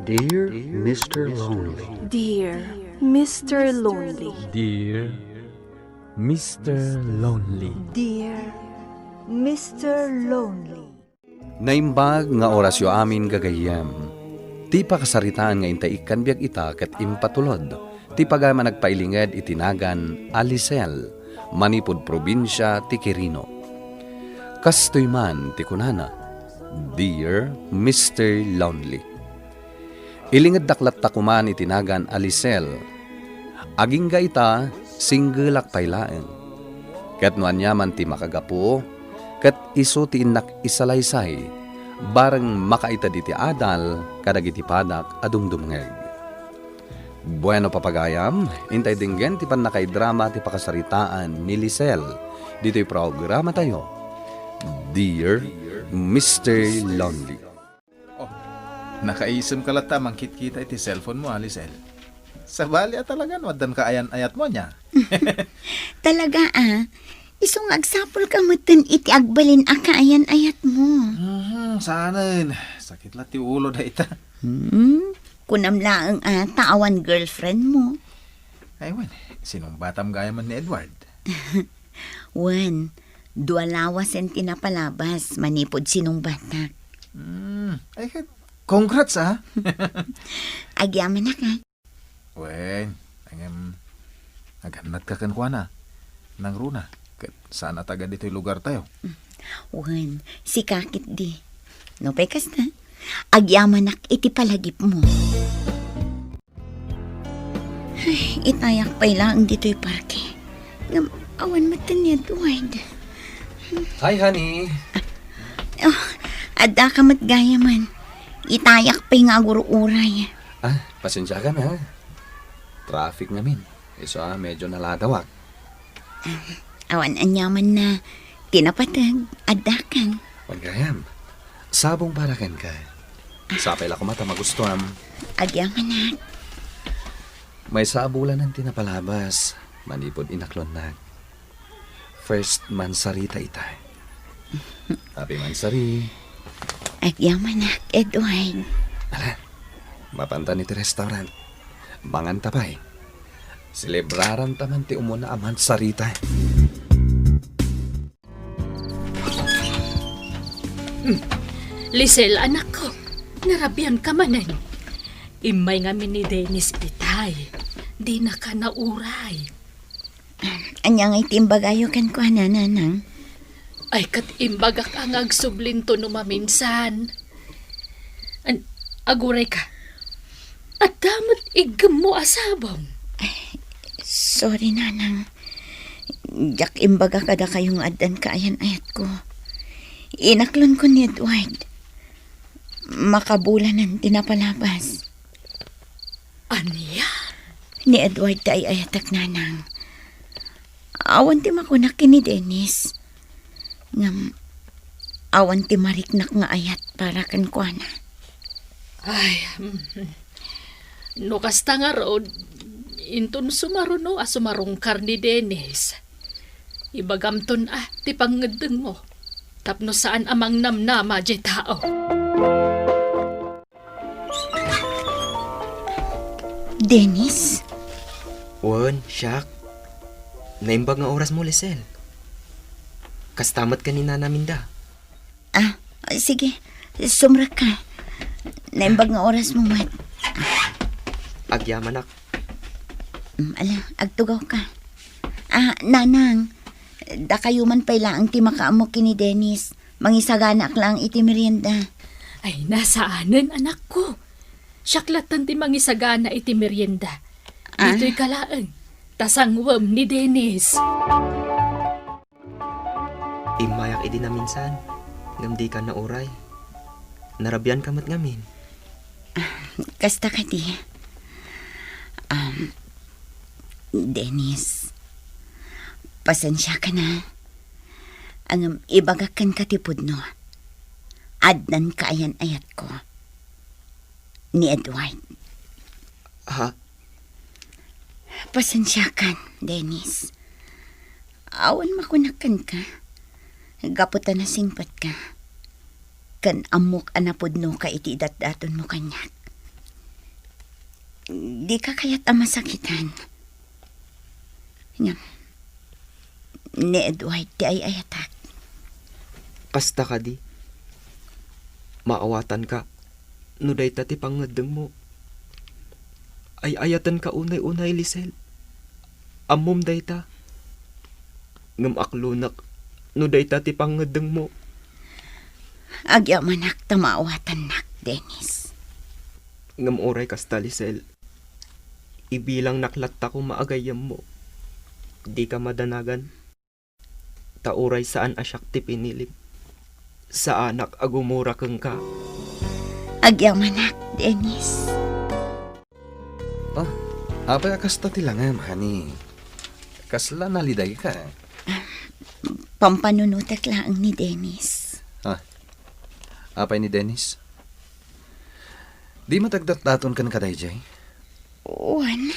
Dear Mr. Lonely. Dear Mr. Lonely. Dear Mr. Lonely. Dear Mr. Lonely. Naimbag nga orasyo amin gagayam. Ti pakasaritaan nga intaikan biag ita ket impatulod. Ti pagama nagpailinged itinagan Alisel, manipod probinsya ti Quirino. Kastoy man ti kunana, Dear Mr. Lonely. Ilinged daklat takuman itinagan Alisel. Aging ga ita, singgulak paylaeng. Ket nuan yaman ti makagapo, ket iso ti inak isalaysay, bareng makaita di ti adal, kadagiti padak adumdumngeg. Bueno papagayam, intay dinggen ti panakay drama ti pakasaritaan ni Lisel. Dito'y programa tayo, Dear Mr. Lonely. Nakaisem ka lata mangkit-kita iti cellphone mo, Alisel. Sa bali talaga, wadan ka ayan-ayat mo niya. Talaga isong agsapol ka mutin iti agbalin aka ayan-ayat mo. Saanan, sakit la ti ulo na ita. Kunam laang taawan girlfriend mo. Ay, wan, sinong batam gaya man ni Edward? Wan, dualawasen tinapalabas, manipod sinong batak. Ay, congrats Agyaman na ka. Wen, naghanat ka kan kuana. Nang runa, saan ataga dito'y lugar tayo? Wan, si kakit di. No pekas na. Agyaman nak iti palagip mo. Ay, itayak pa ilang dito'y parke. Ngam, awan matan ni Edward. Hi, honey. Adda ka matgaya man. Itayak pa nga guro-uray. Pasensya ka na. Traffic namin. Iso medyo naladawak. Awan anyaman na. Tinapatag. Adda kang. Pagayam, sabong parakan ka. Sapay la kumata magustuhan. Agyaman na. May sabulan ng tinapalabas. Manipod inaklon na. First mansarita ita. Happy mansari. Agyaman na, Edward. Ala, mapantan iti restaurant. Mangan tapay. Celebraran taman ti umuna aman sarita. Lisel, anak ko, narabian ka manan. Imay nga ni Dennis itay. Di na ka nauray. Anyang itimbagayo kan ko nanang. Ay kat imbagak ang agsublinto no maminsan. Aguray ka. At damat igam mo asabong. Sorry nanang. Jak imbaga kada kayong adan kaayan-ayat ko. Inaklon ko ni Edward. Makabulan ng tinapalabas. Aniya? Ni Edward tay ayatak nanang. Awan ti makunak ni Dennis. Ngam, awan ti mariknak nga ayat para kan kuana. Ay, no kasta nga road, intun sumaruno sumarungkar ni Dennis. Ibagamton ti pangedeng mo. Tapno saan amang namnama di tao. Dennis? Wan, Shaq. Naimbag nga oras mo, Lisel. Kastamat kanina namin da. Sige. Sumrak ka. Naimbag nga oras mo, mat. Agyaman ak. Agtugaw ka. Nanang. Da kayo man pala ang timakaamo kini Dennis. Mangisaganak lang iti merienda. Ay, nasaanan anak ko. Syaklatan ti mangisagana iti merienda. Dito'y kalaang. Tasangwam ni Dennis. Imayak idi na minsan. Ngam di ka na oray. Narabyan ka mat ngamin. Kasta ka di. Dennis. Pasensya ka na. Ang ibagakan katipod no. Adnan kaayan-ayat ko. Ni Edward. Ha? Pasensya ka, Dennis. Awan makunakan ka. Gaputan na singpat ka. Kan amok anapod no ka iti dat-daton mo kanyak. Di ka kaya't ang masakitan. Nga, ni Edward di ay ayatak. Kasta ka di. Maawatan ka. Nuday tati pangadeng mo. Ay ayatan ka unay-unay, Lisel. Amom day ta. Ngam aklunak. Nuday tati pangadeng mo. Agya manak tamaawatan nak, Dennis. Ngam oray kasta, Lisel. Ibilang naklatta ko maagayam mo. Di ka madanagan. Tauray saan asyak ti pinilim. Sa anak agumura kang ka. Agya manak, Dennis. Apay akasta tilangam, hani. Kasla naliday ka. Pampanunutek lang ni Dennis. Apay ni Dennis? Di matagdat-daton kan kaday, Jay? Uwan,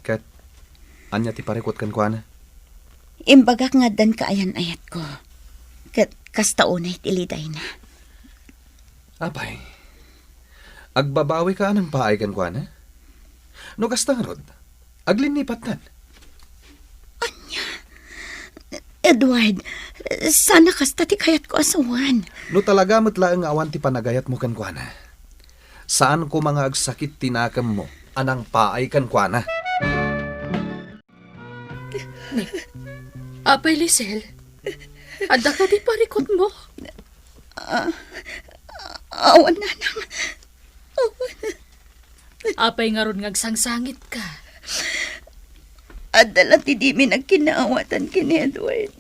Kat, anya ti parekot kan kwa na? imbagak nga dan kaayan-ayat ko. Kasta unay tiliday na. Apay, agbabawi ka ng paay kan kwa na? No kasta nga rod, aglinipat nan. Edward, sana kasta ti kayat ko asawan. No talaga matlaang awan ti panagayat mo kan kwa na. Saan ko mga agsakit tinakam mo, anang paay kan kwa na? Apay, Lisel. Ada ka di parikot mo. Awan na nang. Apay nga ron ngagsangsangit ka. Adala ti di mi nagkinaawatan kini Edward.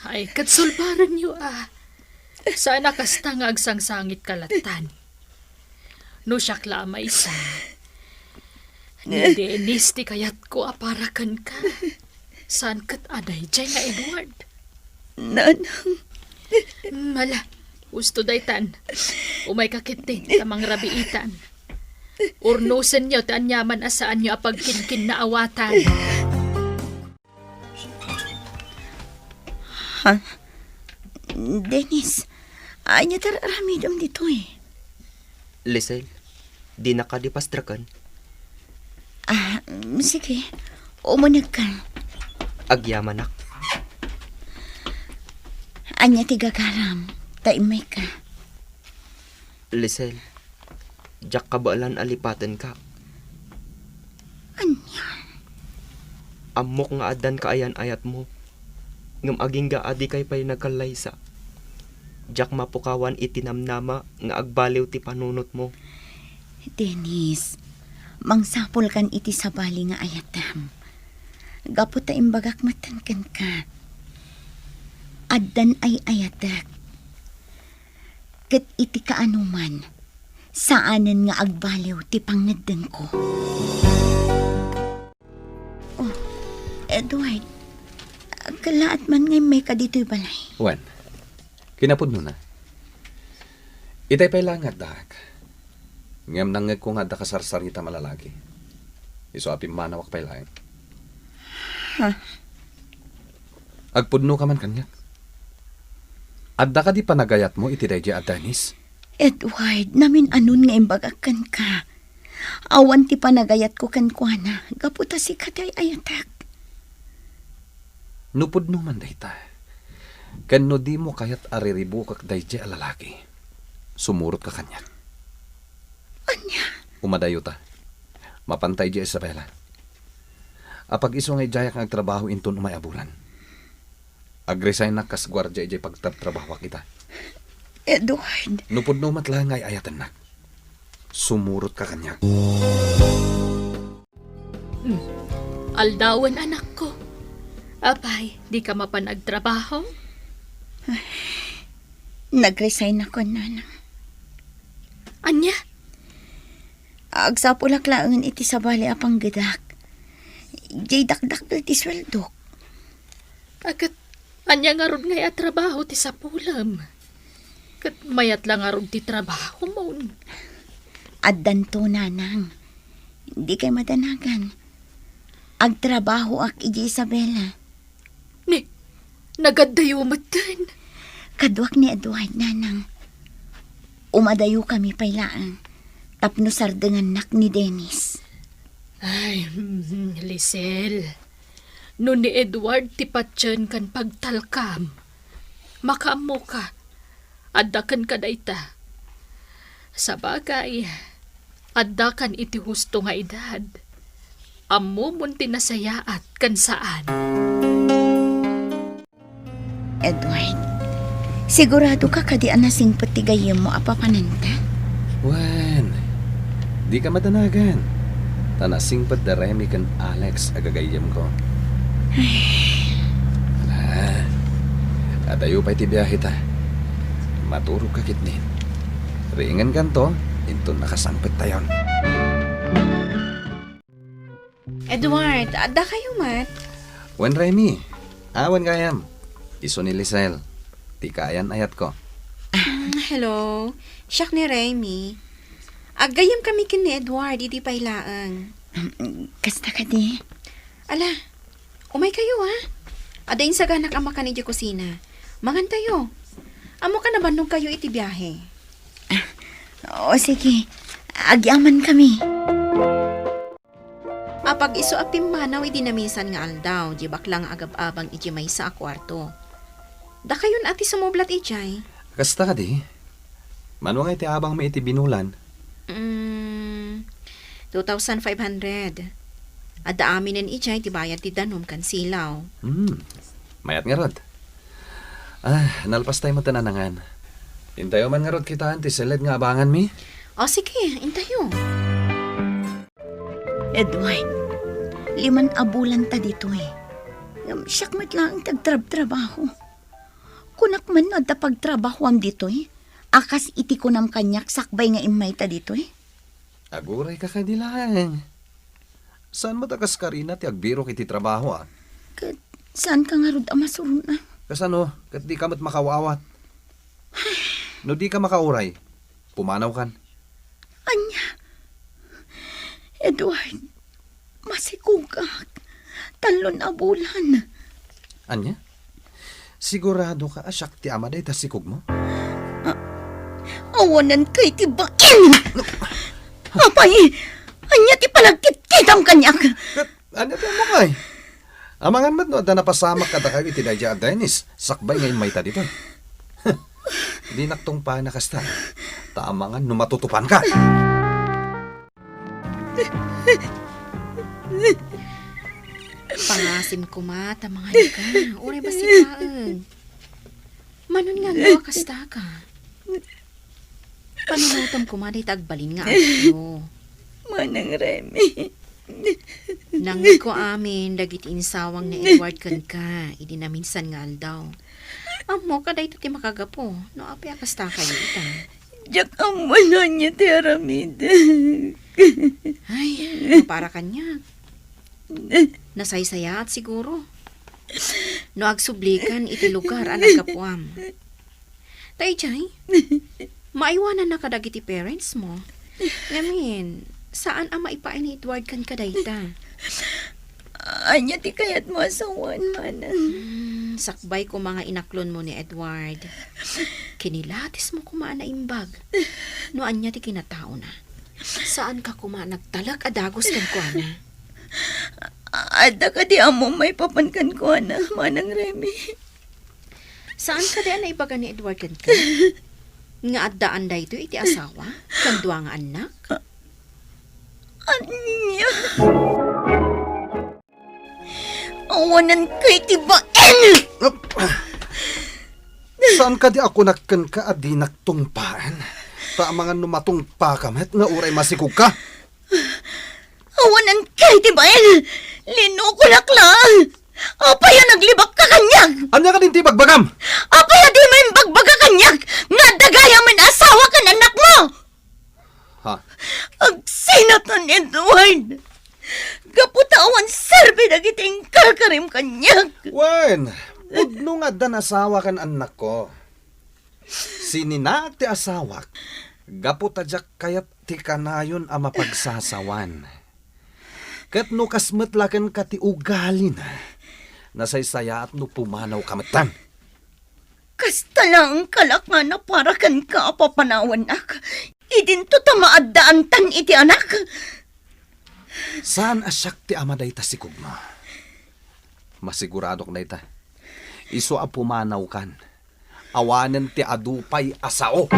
Ay, katsulbaran niyo Sana kasta nga agsangsangit kalatan. No siya klama isa. Ni Dennis ti kayat ko aparakan ka. Saan kat aday dyan nga Edward? Nanang. Mala, gusto daytan. Umay kakiting tamang rabiitan. Urnusen niyo ti anyaman asaan niyo apagkinkin na awatan. Dennis, anya tararamidam dito eh. Lisel, di nakadipastrakan. Sige, umunag ka. Agyamanak. Anya ti gagaram, taimay ka. Lisel, jak kabalan alipatan ka. Anya? Amok nga adan kaayan-ayat mo. Ngam aging ga adi kay pay nagkalaysa. Jak mapukawan itinamnama nga agbaliw ti panunot mo. Dennis, mangsapol kan iti sabali nga ayatam. Gapot ta imbagak matankan ka. Addan ay ayatak. Ket iti kaanuman, saanen nga agbaliw ti pangnadeng ko. Oh, Edward, kalaat man ngay may kadito'y balay. Wan, kinapod mo na. Itay pa'y langat, dak. Ngam nangag ko nga da kasarsarita malalaki. Iso apim manawak pa'y lain. Agpudno ka man kanyak. Adda ka di panagayat mo iti day at Dennis? Edward, namin anun nga imbagakan ka. Awan ti panagayat ko kan kuana. Gaputa si kaday ayatak. Nupudno man day ta. Kano di mo kayat ariribu kak day alalaki. Sumurot ka kanyak. Anya? Umadayo ta. Mapantay di Isabela. Apag iso nga ijayak ng trabaho inton umay abulan. Agresign na kas gwardya ijay pagtatrabaho kita. Edward. Nupod no matlang ngay ayatan na. Sumurot ka kanyak. Aldawan anak ko. Apay, di ka mapanagtrabaho? Nag-resign ako, nanang. Anya? Agsapulak laangan iti sabali apang gadak. Jay dakdak ti sweldo. Akat, anya nga ron ngay at trabaho ti sapulam. Kat mayat lang nga ron ti trabaho mo. Addan to, nanang. Hindi kay madanagan. Agtrabaho ak iji Isabela. Ni, nagadayo matan. Kadwak ni Edward, nanang. Umadayo kami pailaan. tapno sardengan nak ni Dennis. Ay, Lisel. No ni Edward tipatyon kan pagtalkam. Makaamo ka. Addakan ka dayta. Sa bagay, addakan iti husto nga edad. Amo mon tinasayaat kan saan. Edward, sigurado ka kadian na sing patigayem mo apapananta? Wen, di ka madanagan. Tanasing pa daremi kan Alex agagayam ko. Wala. At ayo pa iti biyahe ta. Maturog ka kitnin. Ringan kanto, into nakasangpit tayon. Edward, ada kayo mat? Wen Remy, awan kayam. Iso ni Lisel. Di kayan ayat ko. Hello, siyak ni Remy. Agayam kami kin ni Edward, iti pailaang. Kasta ka di? Ala, umay kayo Ada yung saganak ama ka ni di kusina. Mangan tayo. Amo ka na bandong kayo iti biyahe. O sige, agyaman kami. Apag iso apim manaw idinamisan nga aldaw, di baklang agab-abang iti may sa akwarto. Da kayon ati sumublat ijay. Kasta ka di? Manuang iti abang may iti binulan. 2,500. Ada aminin ijay ti bayad ti danom kan silaw. Mayat nga rod. Nalpas tayo matananangan. Intayo man nga rod kita ti seled nga abangan mi. O sige, intayo. Edward, 5 abulan ta dito Siyak mat lang tagtrab-trabaho. Kunak man na da pagtrabaho am dito Akas iti kunam kanyak sakbay nga imay ta dito Aguray ka kadilang. Saan mo takas karina ti agbiro kiti trabaho Kat, saan ka nga rod amasurun na? Kasano, kat di ka mat makawawat. No di ka makauray, pumanaw kan. Anya, Edward, masikugak. 3 abulan. Anya? Sigurado ka asyak ti amaday ta sikog mo? Awanan kay tibain! Apay, anya ti palagkit-kitang kanyak. Kat, anya ti mo kay? Amangan mat no, da napasamak ka da kayo iti Dayja at Dennis. Sakbay ngayon may ta dito. Di naktong pa nakasta. Taamangan no matutupan ka. Pangasim ko mata mga ka. Uray ba sikaan? Manon nga gawa kasta ka. Panunutam ko maday tagbalin nga ako. Manang Remy. Nangi ko amin, dagiti insawang na Edward kan ka. Idi na minsan nga aldaw. Amo ka dahi ti makagapo. No api akasta kayo ita. Diyak ang wala niya ti Aramid. Ay, para kanya. Nasaysaya at siguro. No agsublikan iti lugar ang nagkapuam. Tay jay, maiwanan na kadagiti parents mo. Ngamin, saan ang maipain ni Edward kan kadayta? Anya ti kayat mo asawan, manang. Sakbay ko mga inaklon mo ni Edward. Kinilatis mo kumaan na imbag. No anya ti kinatao na. Saan ka kumaan nagtalak adagos kan kuana? Ada ka di amo may papankan ko na, manang Remy. Saan ka di na ibaga ni Edward kan ka? Nga addaan da ito iti asawa? Kandwa nga anak? Anya? Awanan kay tibain! Saan ka di ako nakkan ka at di naktungpaan? Taamangan no matungpa ka met nga uray masikog ka? Awanan kay tibain! Linukulak lang! Apaya naglibak ka kanyag! Anya ka din ti bagbagam? Apaya di may bagbaga kanyag! Nga dagaya man asawa ka na anak mo! Ha? Agsinatan Edward! Kaputawan serbi dagiting kalkarim kanyag! Wen, udno nga dan asawa kan anak ko. Sinina ti asawak, gaputadyak kayat ti kanayon a mapagsasawan. Kat no kasmetlaken ka ti ugali na, nasaysaya at no pumanaw kamatan. Kasta lang kalak nga na para kan ka papanawan ak. Idinto ta maadaan tan iti anak. Saan asyak ti ama dayta si Kugma? Masiguradok dayta. Isu a pumanaw kan. Awanen ti adupay asao.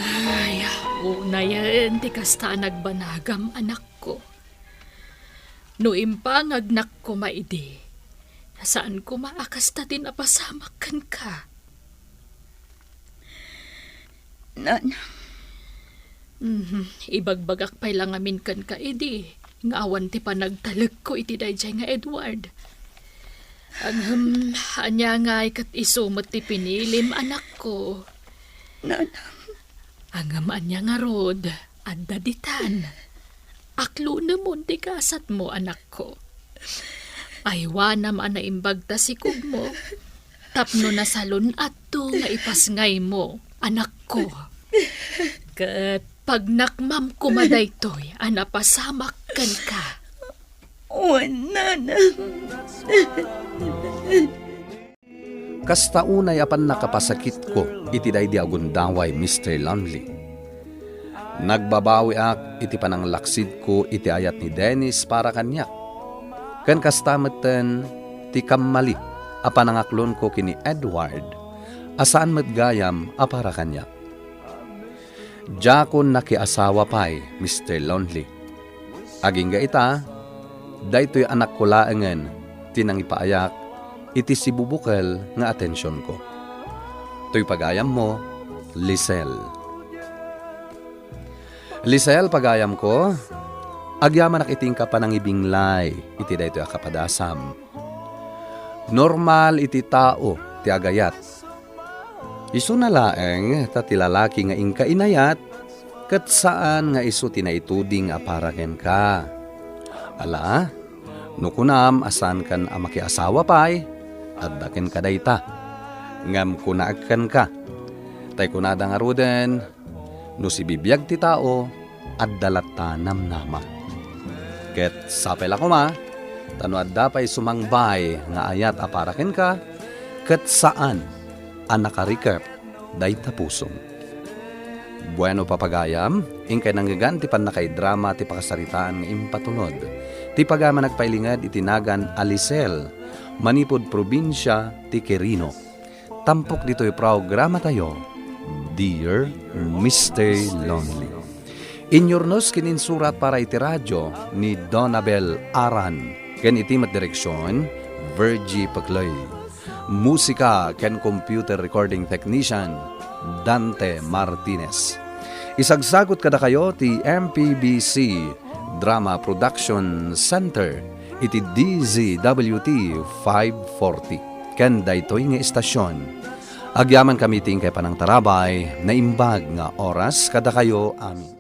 Ay, una yan, ti kasta nagbanagam anak ko. No impangagnak ko maidi, saan ko maakasta din apasamakan ka? Nana, Ibagbagak pa'y lang amin kan ka idi. Ngawan ti panagtalag ko iti dayjay nga Edward. Anya nga ikat isumot ti pinilim anak ko. Nana, Angam anya nga rod, adda ditan. Aklo namon ti kasat mo anak ko. Aywanam ana imbagta si Kugmo. Tapno na salon ato nga ipasngay mo, anak ko. Kat pag nakmam kumadaytoy, anapasamak kan ka. Nana. Kasta unay apan nakapasakit ko, iti daydi agundaway Mr. Lonely. Nagbabawi ak, iti pananglaksid ko, iti ayat ni Dennis para kanya. Kan kastameten, ti kammali, apan nangaklon ko kini Edward, asaan matgayam, apara kanya. Jakon nakiasawa pa'y, Mr. Lonely. Aging ga ita, daytoy anak ko laengen, tinang ipaayak, iti si bubukal nga atensyon ko. To'y pagayam mo, Lisel. Lisel, pagayam ko, agyaman nakiting ka pa ng ibinglay, iti daytoy akapadasam. Normal iti tao, ti agayat. Isu na laeng, tatilalaki nga ingka inayat, kat saan nga isu tinaituding aparaken ka. Ala, nukunam asan kan amaki asawa pa'y, addaken ka dayta. Ngam kunaakan ka. Tay kunada nga ruden, no si bibiyag ti tao, addalatanam nama. Ket sapel ako ma, tano adda pa'y sumangbay nga ayat aparaken ka, ket saan anakarikap dayta pusong. Bueno papagayam, ingkay nanggagan ti panakay drama ti pakasaritaan nga impatulod. Ti pagama nagpailingad itinagan Alisel, manipod probinsya ti Quirino. Tampok dito'y programa tayo, Dear Mr. Lonely. Inyornos kininsurat para iti radyo ni Donabel Aran, ken iti direksyon, Virgie Pagloy. Musika ken computer recording technician, Dante Martinez. Isagsagot kada kayo ti MPBC Drama Production Center, iti DZWT 540. Ken daytoy nga istasyon. Agyaman kami ting kay panang tarabay na imbag nga oras kada kayo amin.